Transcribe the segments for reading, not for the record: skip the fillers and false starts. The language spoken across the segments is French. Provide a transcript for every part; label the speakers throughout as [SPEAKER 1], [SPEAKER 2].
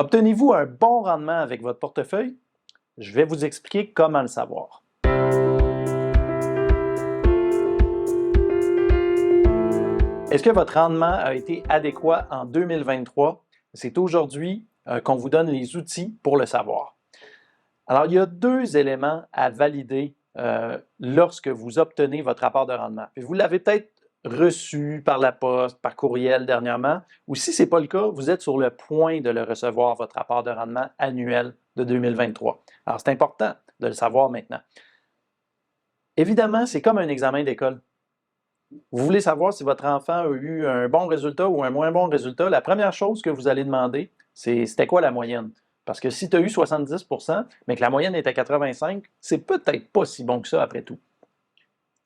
[SPEAKER 1] Obtenez-vous un bon rendement avec votre portefeuille? Je vais vous expliquer comment le savoir. Est-ce que votre rendement a été adéquat en 2023? C'est aujourd'hui qu'on vous donne les outils pour le savoir. Alors, il y a deux éléments à valider lorsque vous obtenez votre rapport de rendement. Puis vous l'avez peut-être reçu par la poste, par courriel dernièrement, ou si ce n'est pas le cas, vous êtes sur le point de le recevoir, votre rapport de rendement annuel de 2023. Alors, c'est important de le savoir maintenant. Évidemment, c'est comme un examen d'école. Vous voulez savoir si votre enfant a eu un bon résultat ou un moins bon résultat, la première chose que vous allez demander, c'est c'était quoi la moyenne? Parce que si tu as eu 70 mais que la moyenne est à 85, c'est peut-être pas si bon que ça après tout.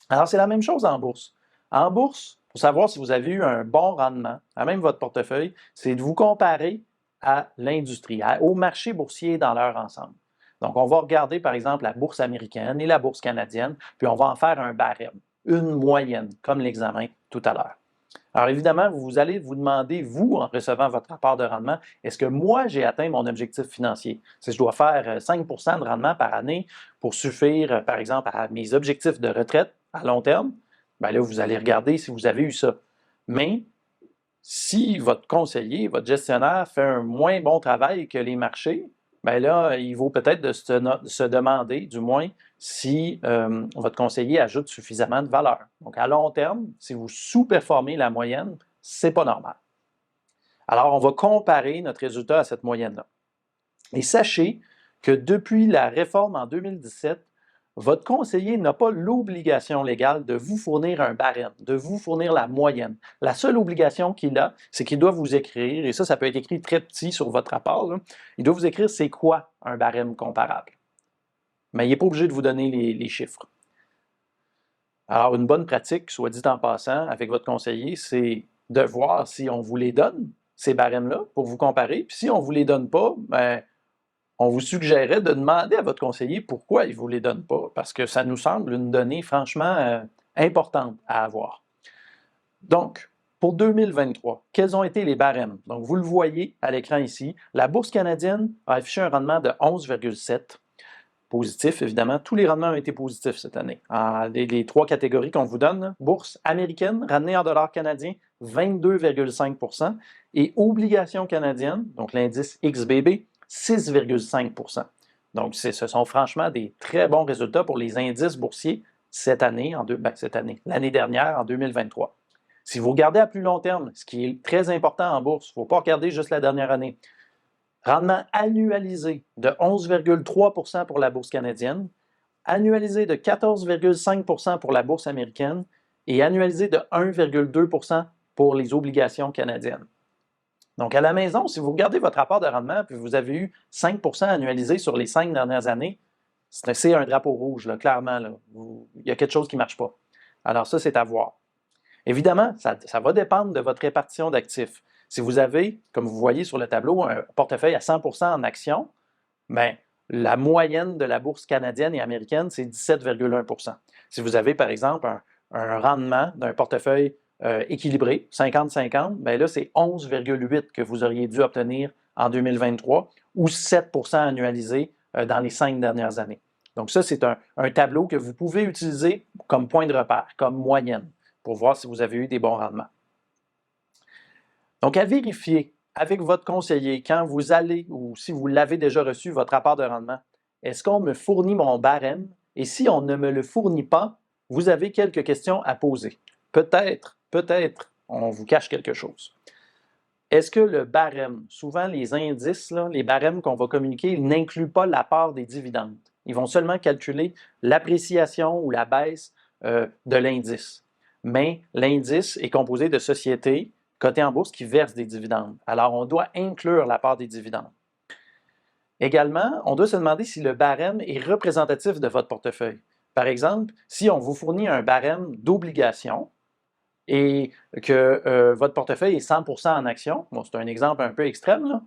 [SPEAKER 1] Alors, c'est la même chose en bourse. En bourse, pour savoir si vous avez eu un bon rendement, à même votre portefeuille, c'est de vous comparer à l'industrie, au marché boursier dans leur ensemble. Donc, on va regarder, par exemple, la bourse américaine et la bourse canadienne, puis on va en faire un barème, une moyenne, comme l'examen tout à l'heure. Alors évidemment, vous allez vous demander, vous, en recevant votre rapport de rendement, est-ce que moi, j'ai atteint mon objectif financier? Si je dois faire 5 de rendement par année pour suffire, par exemple, à mes objectifs de retraite à long terme, bien là, vous allez regarder si vous avez eu ça. Mais si votre conseiller, votre gestionnaire fait un moins bon travail que les marchés, bien là, il vaut peut-être de se demander, du moins, si votre conseiller ajoute suffisamment de valeur. Donc, à long terme, si vous sous-performez la moyenne, ce n'est pas normal. Alors, on va comparer notre résultat à cette moyenne-là. Et sachez que depuis la réforme en 2017, votre conseiller n'a pas l'obligation légale de vous fournir un barème, de vous fournir la moyenne. La seule obligation qu'il a, c'est qu'il doit vous écrire, et ça peut être écrit très petit sur votre rapport, là, il doit vous écrire c'est quoi un barème comparable. Mais il n'est pas obligé de vous donner les chiffres. Alors, une bonne pratique, soit dit en passant, avec votre conseiller, c'est de voir si on vous les donne, ces barèmes-là, pour vous comparer. Puis si on ne vous les donne pas, bien, on vous suggérait de demander à votre conseiller pourquoi il ne vous les donne pas, parce que ça nous semble une donnée franchement importante à avoir. Donc, pour 2023, quels ont été les barèmes? Donc, vous le voyez à l'écran ici, la Bourse canadienne a affiché un rendement de 11,7. Positif, évidemment. Tous les rendements ont été positifs cette année. Les trois catégories qu'on vous donne, bourse américaine, ramenée en dollars canadiens, 22,5 et obligations canadiennes, donc l'indice XBB, 6,5 Donc, ce sont franchement des très bons résultats pour les indices boursiers cette année, l'année dernière, en 2023. Si vous regardez à plus long terme, ce qui est très important en bourse, il ne faut pas regarder juste la dernière année. Rendement annualisé de 11,3 pour la bourse canadienne, annualisé de 14,5 pour la bourse américaine et annualisé de 1,2 pour les obligations canadiennes. Donc, à la maison, si vous regardez votre rapport de rendement puis vous avez eu 5 annualisé sur les 5 dernières années, c'est un drapeau rouge, là, clairement. Là. Il y a quelque chose qui ne marche pas. Alors ça, c'est à voir. Évidemment, ça va dépendre de votre répartition d'actifs. Si vous avez, comme vous voyez sur le tableau, un portefeuille à 100 en actions, bien, la moyenne de la bourse canadienne et américaine, c'est 17,1 Si vous avez, par exemple, un rendement d'un portefeuille équilibré, 50-50, bien là, c'est 11,8 que vous auriez dû obtenir en 2023 ou 7 annualisé dans les 5 dernières années. Donc ça, c'est un tableau que vous pouvez utiliser comme point de repère, comme moyenne, pour voir si vous avez eu des bons rendements. Donc, à vérifier avec votre conseiller quand vous allez ou si vous l'avez déjà reçu, votre rapport de rendement, est-ce qu'on me fournit mon barème? Et si on ne me le fournit pas, vous avez quelques questions à poser. Peut-être, on vous cache quelque chose. Est-ce que le barème, souvent les indices, là, les barèmes qu'on va communiquer, ils n'incluent pas la part des dividendes. Ils vont seulement calculer l'appréciation ou la baisse de l'indice. Mais l'indice est composé de sociétés cotées en bourse qui versent des dividendes. Alors, on doit inclure la part des dividendes. Également, on doit se demander si le barème est représentatif de votre portefeuille. Par exemple, si on vous fournit un barème d'obligations et que votre portefeuille est 100 en actions, bon, c'est un exemple un peu extrême,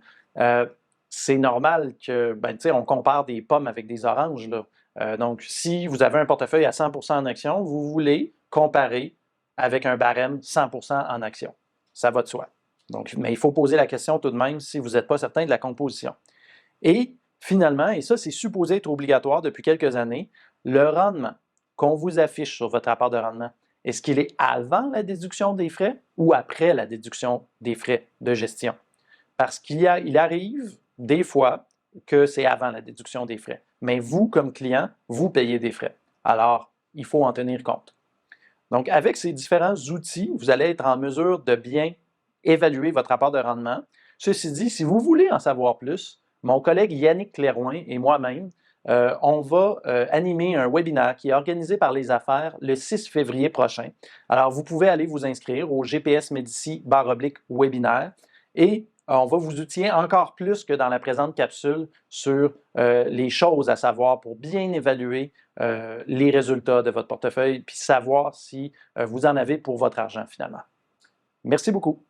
[SPEAKER 1] c'est normal que, on compare des pommes avec des oranges. Là. Donc, si vous avez un portefeuille à 100 en actions, vous voulez comparer avec un barème 100 en actions. Ça va de soi. Donc, mais il faut poser la question tout de même si vous n'êtes pas certain de la composition. Et finalement, et ça c'est supposé être obligatoire depuis quelques années, le rendement qu'on vous affiche sur votre rapport de rendement, est-ce qu'il est avant la déduction des frais ou après la déduction des frais de gestion? Parce qu'il arrive des fois que c'est avant la déduction des frais. Mais vous, comme client, vous payez des frais. Alors, il faut en tenir compte. Donc, avec ces différents outils, vous allez être en mesure de bien évaluer votre rapport de rendement. Ceci dit, si vous voulez en savoir plus, mon collègue Yannick Clairouin et moi-même, on va animer un webinaire qui est organisé par les affaires le 6 février prochain. Alors, vous pouvez aller vous inscrire au GPS Medici/webinaire et on va vous outiller encore plus que dans la présente capsule sur les choses à savoir pour bien évaluer les résultats de votre portefeuille puis savoir si vous en avez pour votre argent finalement. Merci beaucoup.